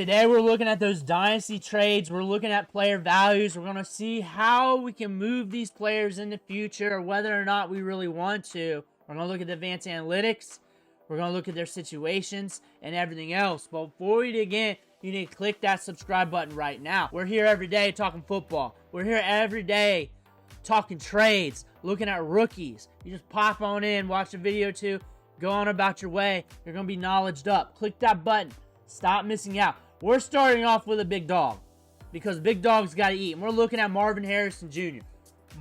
Today we're looking at those dynasty trades. We're looking at player values. We're going to see how we can move these players in the future or whether or not we really want to. We're going to look at the advanced analytics. We're going to look at their situations and everything else. But before we dig in, you need to click that subscribe button right now. We're here every day talking football. We're here every day talking trades, looking at rookies. You just pop on in, watch a video or two, go on about your way. You're going to be knowledged up. Click that button. Stop missing out. We're starting off with a big dog because big dogs got to eat. And we're looking at Marvin Harrison Jr.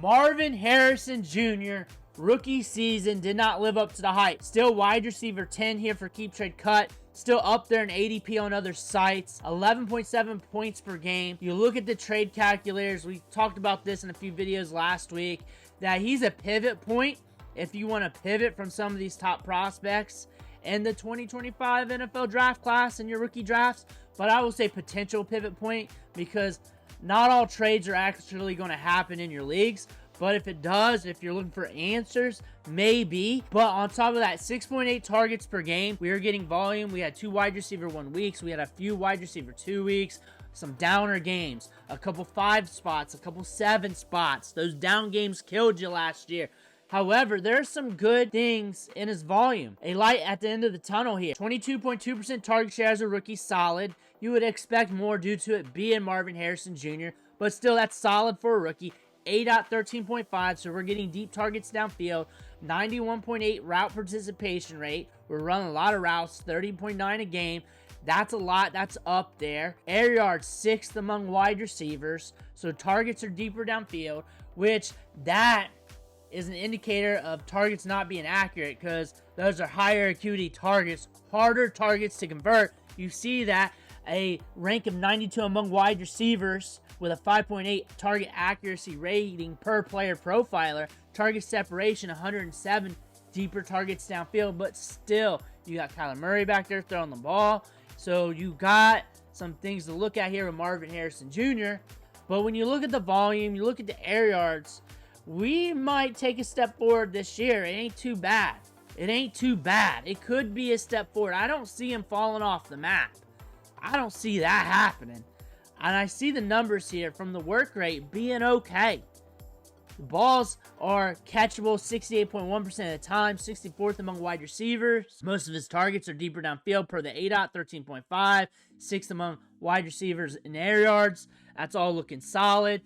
Marvin Harrison Jr. rookie season did not live up to the hype. Still wide receiver 10 here for keep trade cut. Still up there in ADP on other sites. 11.7 points per game. You look at the trade calculators. We talked about this in a few videos last week. That he's a pivot point if you want to pivot from some of these top prospects in the 2025 NFL draft class in your rookie drafts. But I will say potential pivot point because not all trades are actually going to happen in your leagues. But if it does, if you're looking for answers, maybe. But on top of that, 6.8 targets per game. We are getting volume. We had 2 wide receiver 1 weeks. We had a few wide receiver 2 weeks. Some downer games. A couple 5 spots. A couple 7 spots. Those down games killed you last year. However, there are some good things in his volume. A light at the end of the tunnel here. 22.2% target share as a rookie, solid. You would expect more due to it being Marvin Harrison Jr., but still, that's solid for a rookie. ADOT 13.5, so we're getting deep targets downfield. 91.8 route participation rate. We're running a lot of routes, 30.9 a game. That's a lot. That's up there. Air yards, 6th among wide receivers. So targets are deeper downfield, which that is an indicator of targets not being accurate because those are higher acuity targets, harder targets to convert. You see that a rank of 92 among wide receivers with a 5.8 target accuracy rating per player profiler. Target separation, 107 deeper targets downfield, but still, you got Kyler Murray back there throwing the ball. So you got some things to look at here with Marvin Harrison Jr. But when you look at the volume, you look at the air yards, we might take a step forward this year. It ain't too bad. It ain't too bad. It could be a step forward. I don't see him falling off the map. I don't see that happening. And I see the numbers here from the work rate being okay. The balls are catchable 68.1% of the time, 64th among wide receivers. Most of his targets are deeper downfield per the ADOT, 13.5, 6th among wide receivers in air yards. That's all looking solid.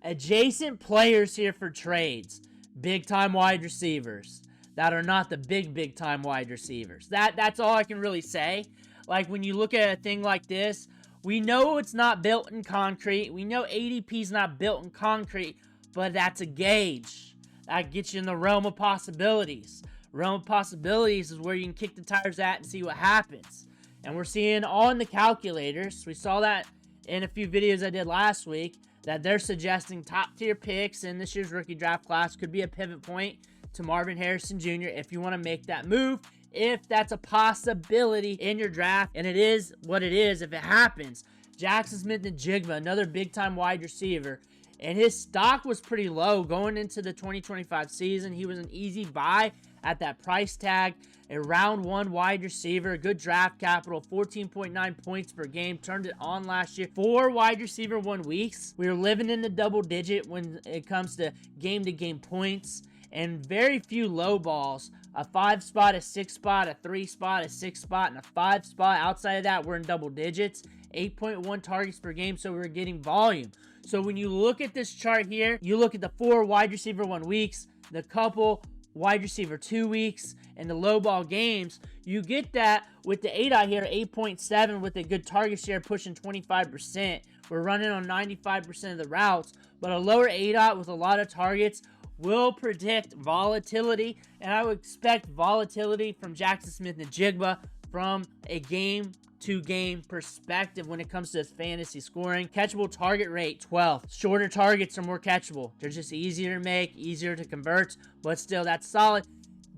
Adjacent players here for trades. Big-time wide receivers that are not the big-time wide receivers. That's all I can really say. Like, when you look at a thing like this, we know it's not built in concrete. We know ADP's not built in concrete, but that's a gauge. That gets you in the realm of possibilities. Realm of possibilities is where you can kick the tires at and see what happens. And we're seeing on the calculators, we saw that in a few videos I did last week, that they're suggesting top-tier picks in this year's rookie draft class could be a pivot point to Marvin Harrison Jr. if you want to make that move. If that's a possibility in your draft, and it is what it is if it happens. Jackson Smith-Njigba, another big-time wide receiver, and his stock was pretty low going into the 2025 season. He was an easy buy at that price tag. A round 1 wide receiver, good draft capital, 14.9 points per game, turned it on last year. 4 wide receiver 1 weeks. We were living in the double digit when it comes to game-to-game points, and very few low balls. A 5 spot, a 6 spot, a 3 spot, a 6 spot, and a 5 spot. Outside of that, we're in double digits. 8.1 targets per game, so we're getting volume. So when you look at this chart here, you look at the 4 wide receiver 1 weeks, the couple wide receiver 2 weeks, and the low ball games, you get that with the ADOT here, 8.7 with a good target share pushing 25%. We're running on 95% of the routes, but a lower ADOT with a lot of targets will predict volatility, and I would expect volatility from Jackson Smith-Njigba from a game-to-game perspective when it comes to his fantasy scoring. Catchable target rate, 12th. Shorter targets are more catchable. They're just easier to make, easier to convert, but still, that's solid.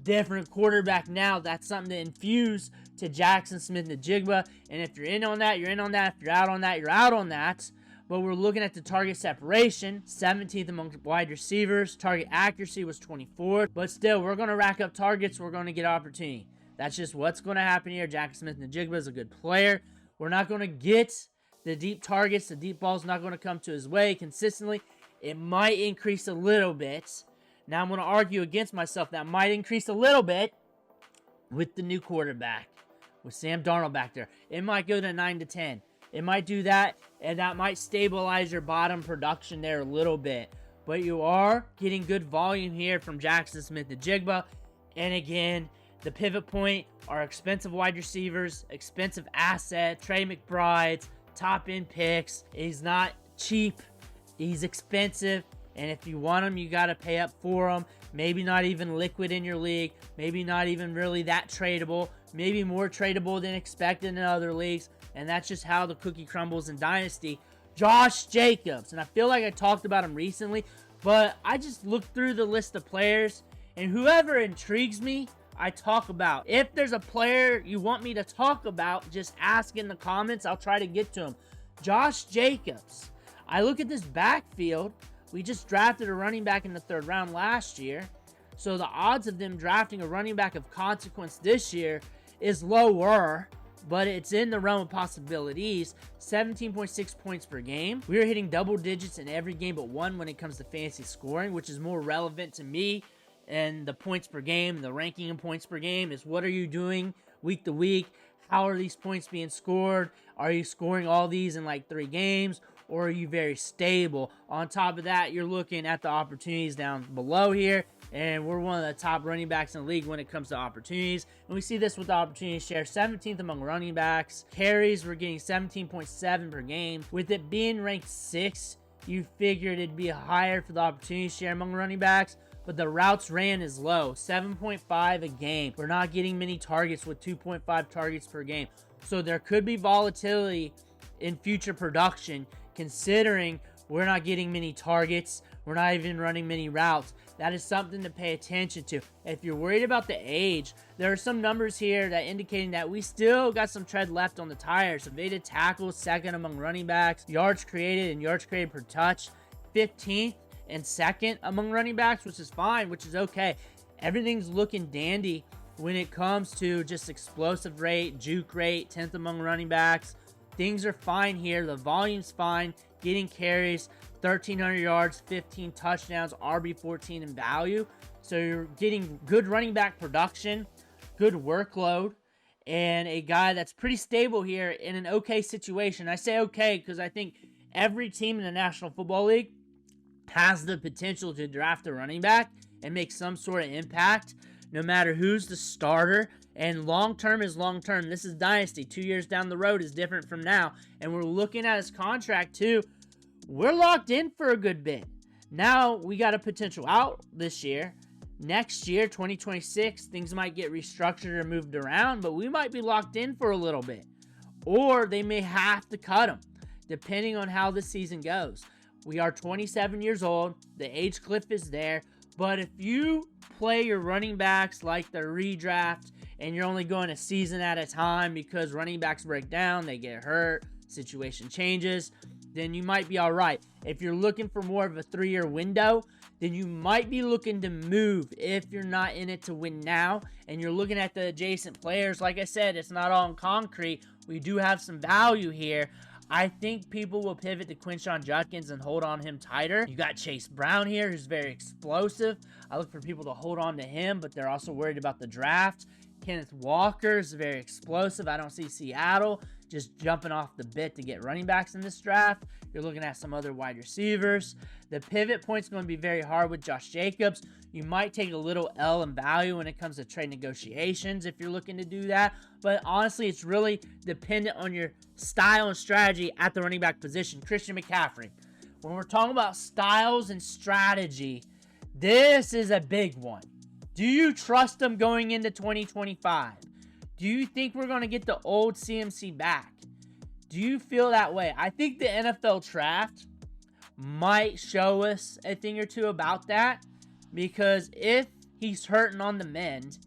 Different quarterback now. That's something to infuse to Jackson Smith-Njigba, and if you're in on that, you're in on that. If you're out on that, you're out on that. But we're looking at the target separation, 17th among wide receivers. Target accuracy was 24th. But still, we're going to rack up targets. We're going to get opportunity. That's just what's going to happen here. Jackson Smith-Njigba is a good player. We're not going to get the deep targets. The deep ball's not going to come to his way consistently. It might increase a little bit. Now I'm going to argue against myself. That might increase a little bit with the new quarterback, with Sam Darnold back there. It might go to 9 to 10. It might do that, and that might stabilize your bottom production there a little bit. But you are getting good volume here from Jackson Smith-Njigba. And again, the pivot point are expensive wide receivers, expensive asset, Trey McBride's, top-end picks. He's not cheap. He's expensive. And if you want him, you got to pay up for him. Maybe not even liquid in your league. Maybe not even really that tradable. Maybe more tradable than expected in other leagues. And that's just how the cookie crumbles in Dynasty. Josh Jacobs. And I feel like I talked about him recently, but I just looked through the list of players, and whoever intrigues me, I talk about. If there's a player you want me to talk about, just ask in the comments. I'll try to get to him. Josh Jacobs. I look at this backfield. We just drafted a running back in the 3rd round last year. So the odds of them drafting a running back of consequence this year is lower, but it's in the realm of possibilities. 17.6 points per game. We are hitting double digits in every game but one when it comes to fantasy scoring, which is more relevant to me. And the points per game, the ranking in points per game is what are you doing week to week? How are these points being scored? Are you scoring all these in like 3 games? Or are you very stable? On top of that, you're looking at the opportunities down below here. And we're one of the top running backs in the league when it comes to opportunities. And we see this with the opportunity share. 17th among running backs. Carries, we're getting 17.7 per game. With it being ranked 6, you figured it'd be higher for the opportunity share among running backs. But the routes ran is low. 7.5 a game. We're not getting many targets with 2.5 targets per game. So there could be volatility in future production, considering we're not getting many targets. We're not even running many routes. That is something to pay attention to. If you're worried about the age, there are some numbers here that indicating that we still got some tread left on the tires. Evaded tackles, 2nd among running backs. Yards created and yards created per touch, 15th and 2nd among running backs, which is fine, which is okay. Everything's looking dandy when it comes to just explosive rate, juke rate, 10th among running backs. Things are fine here. The volume's fine. Getting carries, 1,300 yards, 15 touchdowns, RB14 in value. So you're getting good running back production, good workload, and a guy that's pretty stable here in an okay situation. I say okay because I think every team in the National Football League has the potential to draft a running back and make some sort of impact, no matter who's the starter. And long-term is long-term. This is Dynasty. 2 years down the road is different from now. And we're looking at his contract, too. We're locked in for a good bit. Now, we got a potential out this year. Next year, 2026, things might get restructured or moved around, but we might be locked in for a little bit. Or they may have to cut him, depending on how the season goes. We are 27 years old. The age cliff is there. But if you play your running backs like the redraft and you're only going a season at a time because running backs break down, they get hurt, situation changes, then you might be all right. If you're looking for more of a 3-year window, then you might be looking to move if you're not in it to win now. And you're looking at the adjacent players. Like I said, it's not all in concrete. We do have some value here. I think people will pivot to Quinshon Judkins and hold on him tighter. You got Chase Brown here, who's very explosive. I look for people to hold on to him, but they're also worried about the draft. Kenneth Walker is very explosive. I don't see Seattle just jumping off the bit to get running backs in this draft. You're looking at some other wide receivers. The pivot point's going to be very hard with Josh Jacobs. You might take a little L in value when it comes to trade negotiations if you're looking to do that. But honestly, it's really dependent on your style and strategy at the running back position. Christian McCaffrey. When we're talking about styles and strategy, this is a big one. Do you trust him going into 2025? Do you think we're going to get the old CMC back? Do you feel that way? I think the NFL draft might show us a thing or two about that, because if he's hurting on the mend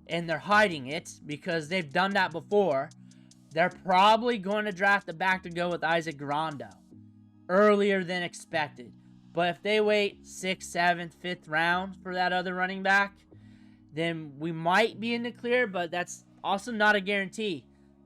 and they're hiding it because they've done that before, they're probably going to draft the back to go with Isaac Rondo earlier than expected. But if they wait 6th, 7th, 5th round for that other running back, then we might be in the clear, but that's also not a guarantee.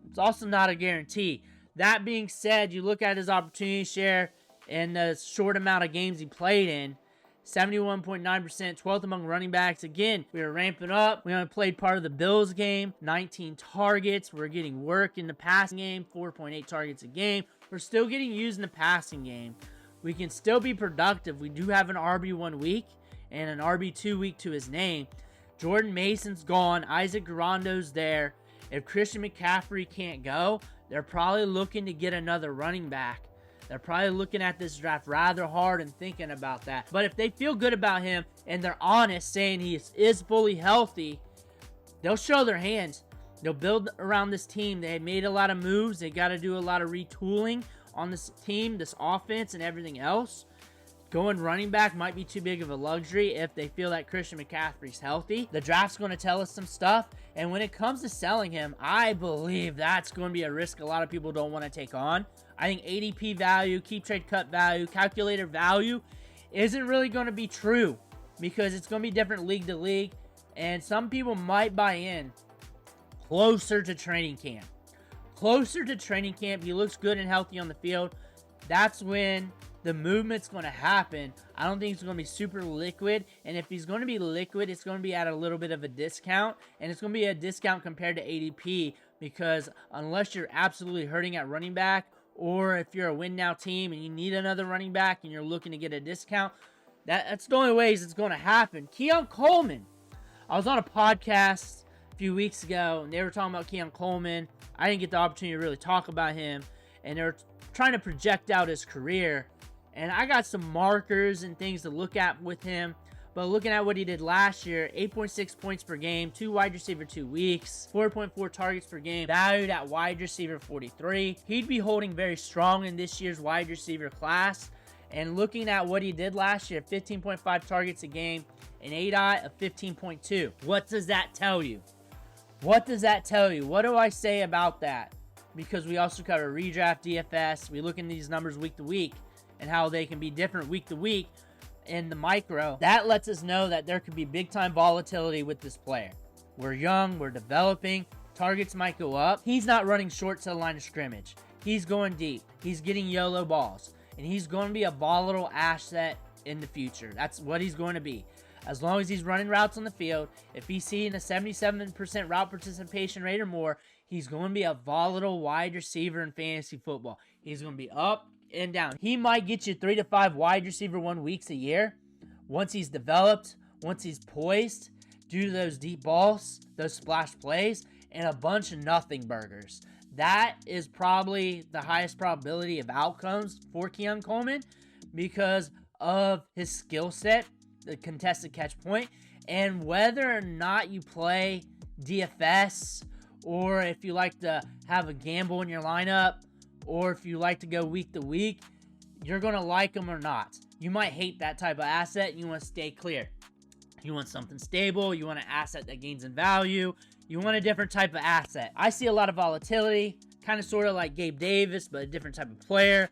It's also not a guarantee. That being said, you look at his opportunity share and the short amount of games he played in. 71.9%, 12th among running backs. Again, we were ramping up. We only played part of the Bills game. 19 targets. We're getting work in the passing game. 4.8 targets a game. We're still getting used in the passing game. We can still be productive. We do have an RB1 week and an RB2 week to his name. Jordan Mason's gone. Isaac Garondo's there. If Christian McCaffrey can't go, they're probably looking to get another running back. They're probably looking at this draft rather hard and thinking about that. But if they feel good about him and they're honest, saying he is fully healthy, they'll show their hands. They'll build around this team. They made a lot of moves. They got to do a lot of retooling on this team, this offense, and everything else. Going running back might be too big of a luxury if they feel that Christian McCaffrey's healthy. The draft's going to tell us some stuff. And when it comes to selling him, I believe that's going to be a risk a lot of people don't want to take on. I think ADP value, keep trade cut value, calculator value isn't really going to be true because it's going to be different league to league. And some people might buy in closer to training camp. Closer to training camp, he looks good and healthy on the field. That's when the movement's going to happen. I don't think it's going to be super liquid. And if he's going to be liquid, it's going to be at a little bit of a discount. And it's going to be a discount compared to ADP because unless you're absolutely hurting at running back, or if you're a win now team and you need another running back and you're looking to get a discount, that's the only ways it's going to happen. Keon Coleman. I was on a podcast a few weeks ago and they were talking about Keon Coleman. I didn't get the opportunity to really talk about him. And they were trying to project out his career. And I got some markers and things to look at with him. But looking at what he did last year, 8.6 points per game, 2 wide receiver 2 weeks, 4.4 targets per game, valued at wide receiver 43. He'd be holding very strong in this year's wide receiver class. And looking at what he did last year, 15.5 targets a game, an ADOT of 15.2. What does that tell you? What does that tell you? What do I say about that? Because we also cover redraft, DFS. We look in these numbers week to week and how they can be different week to week in the micro. That lets us know that there could be big time volatility with this player. We're young, we're developing, targets might go up. He's not running short to the line of scrimmage. He's going deep. He's getting YOLO balls. And he's going to be a volatile asset in the future. That's what he's going to be. As long as he's running routes on the field, if he's seeing a 77% route participation rate or more, he's going to be a volatile wide receiver in fantasy football. He's going to be up and down. He might get you 3 to 5 wide receiver 1 weeks a year. Once he's developed, once he's poised, due to those deep balls, those splash plays, and a bunch of nothing burgers. That is probably the highest probability of outcomes for Keon Coleman because of his skill set, the contested catch point, and whether or not you play DFS, or if you like to have a gamble in your lineup, or if you like to go week to week, you're going to like him or not. You might hate that type of asset and you want to stay clear. You want something stable. You want an asset that gains in value. You want a different type of asset. I see a lot of volatility, kind of sort of like Gabe Davis, but a different type of player,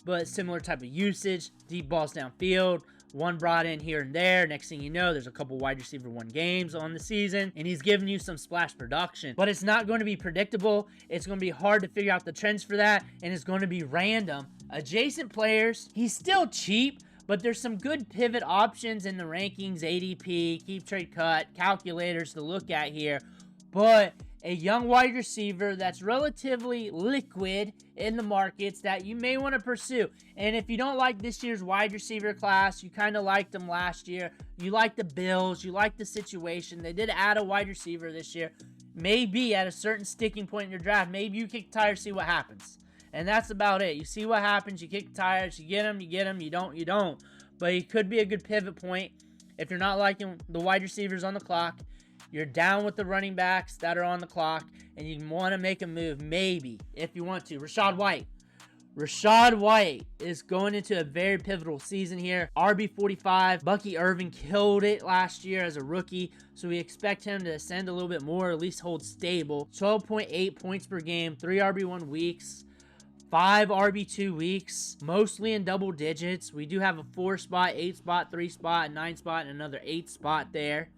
but similar type of usage, deep balls downfield, one brought in here and there. Next thing you know, there's a couple wide receiver 1 games on the season, and he's giving you some splash production. But it's not going to be predictable. It's going to be hard to figure out the trends for that, and it's going to be random. Adjacent players, he's still cheap, but there's some good pivot options in the rankings, ADP, keep trade cut, calculators to look at here. But a young wide receiver that's relatively liquid in the markets that you may want to pursue. And if you don't like this year's wide receiver class, you kind of liked them last year. You like the Bills. You like the situation. They did add a wide receiver this year. Maybe at a certain sticking point in your draft, maybe you kick the tires, see what happens. And that's about it. You see what happens. You kick the tires. You get them. You get them. You don't. You don't. But it could be a good pivot point if you're not liking the wide receivers on the clock. You're down with the running backs that are on the clock, and you want to make a move, maybe, if you want to. Rachaad White. Rachaad White is going into a very pivotal season here. RB45. Bucky Irving killed it last year as a rookie, so we expect him to ascend a little bit more, at least hold stable. 12.8 points per game, 3 RB1 weeks, 5 RB2 weeks, mostly in double digits. We do have a 4 spot, 8 spot, 3 spot, 9 spot, and another 8 spot there.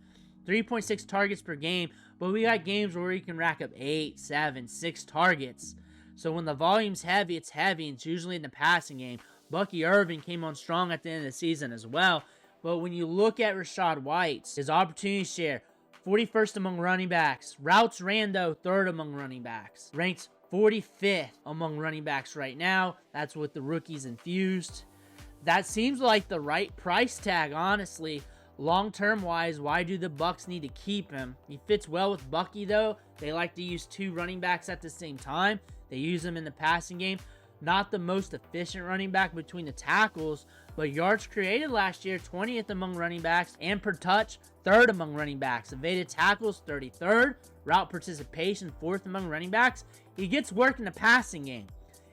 3.6 targets per game, but we got games where we can rack up 8, 7, 6 targets. So when the volume's heavy, it's heavy, and it's usually in the passing game. Bucky Irving came on strong at the end of the season as well. But when you look at Rachaad White, his opportunity share, 41st among running backs. Routes ran, though, 3rd among running backs. Ranked 45th among running backs right now. That's with the rookies infused. That seems like the right price tag, honestly. Long-term wise, why do the Bucs need to keep him? He fits well with Bucky, though. They like to use 2 running backs at the same time. They use him in the passing game. Not the most efficient running back between the tackles, but yards created last year, 20th among running backs, and per touch, 3rd among running backs. Evaded tackles, 33rd. Route participation, 4th among running backs. He gets work in the passing game.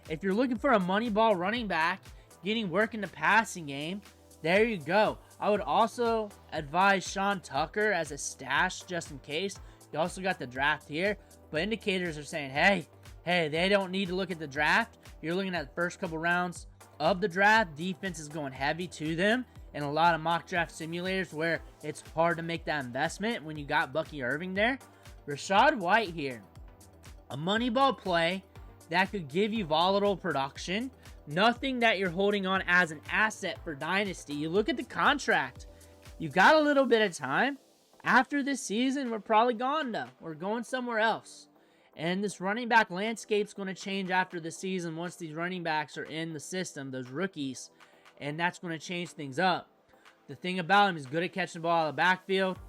If you're looking for a money ball running back, getting work in the passing game, there you go. I would also advise Sean Tucker as a stash just in case. You also got the draft here, but indicators are saying, hey, they don't need to look at the draft. You're looking at the first couple rounds of the draft. Defense is going heavy to them, and a lot of mock draft simulators where it's hard to make that investment when you got Bucky Irving there. Rachaad White here, a money ball play that could give you volatile production. Nothing that you're holding on as an asset for Dynasty. You look at the contract. You got a little bit of time. After this season, we're probably gone though. We're going somewhere else. And this running back landscape's going to change after the season once these running backs are in the system, those rookies. And that's going to change things up. The thing about him is good at catching the ball out of the backfield.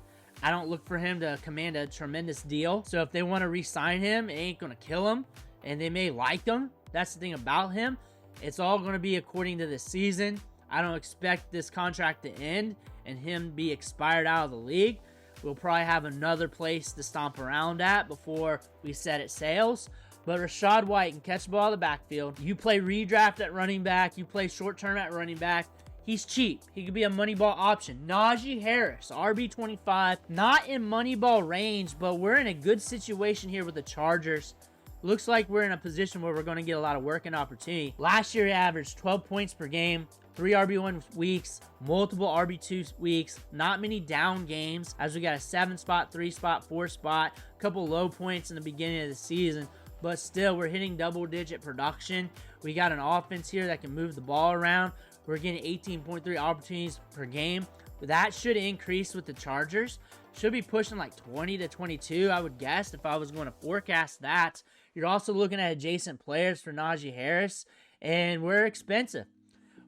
I don't look for him to command a tremendous deal. So if they want to re-sign him, it ain't going to kill him. And they may like him. That's the thing about him. It's all going to be according to the season. I don't expect this contract to end and him be expired out of the league. We'll probably have another place to stomp around at before we set it sails. But Rachaad White can catch the ball in the backfield. You play redraft at running back. You play short term at running back. He's cheap. He could be a money ball option. Najee Harris, RB25. Not in money ball range, but we're in a good situation here with the Chargers. Looks like we're in a position where we're going to get a lot of work and opportunity. Last year, he averaged 12 points per game, 3 RB1 weeks, multiple RB2 weeks, not many down games, as we got a 7-spot, 3-spot, 4-spot, a couple low points in the beginning of the season, but still, we're hitting double-digit production. We got an offense here that can move the ball around. We're getting 18.3 opportunities per game. That should increase with the Chargers. Should be pushing like 20 to 22, I would guess, if I was going to forecast that. You're also looking at adjacent players for Najee Harris, and we're expensive.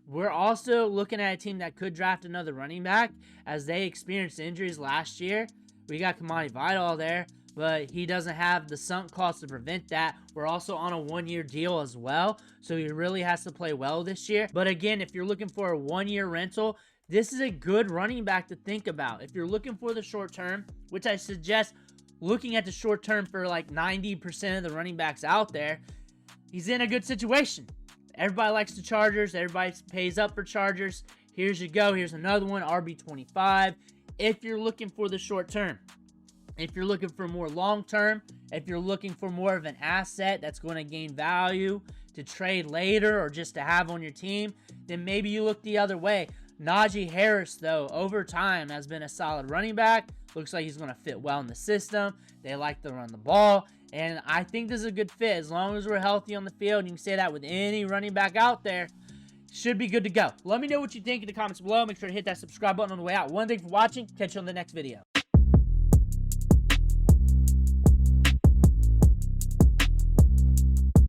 We're also looking at a team that could draft another running back as they experienced injuries last year. We got Kamani Vidal there, but he doesn't have the sunk cost to prevent that. We're also on a 1-year deal as well, so he really has to play well this year. But again, if you're looking for a 1-year rental, this is a good running back to think about. If you're looking for the short term, which I suggest looking at the short term for like 90% of the running backs out there, he's in a good situation. Everybody likes the Chargers. Everybody pays up for Chargers. Here's you go. Here's another one, RB25. If you're looking for the short term. If you're looking for more long term, if you're looking for more of an asset that's going to gain value to trade later or just to have on your team, then maybe you look the other way. Najee Harris, though, over time has been a solid running back. Looks like he's going to fit well in the system. They like to run the ball. And I think this is a good fit. As long as we're healthy on the field, you can say that with any running back out there, should be good to go. Let me know what you think in the comments below. Make sure to hit that subscribe button on the way out. One thing for watching. Catch you on the next video.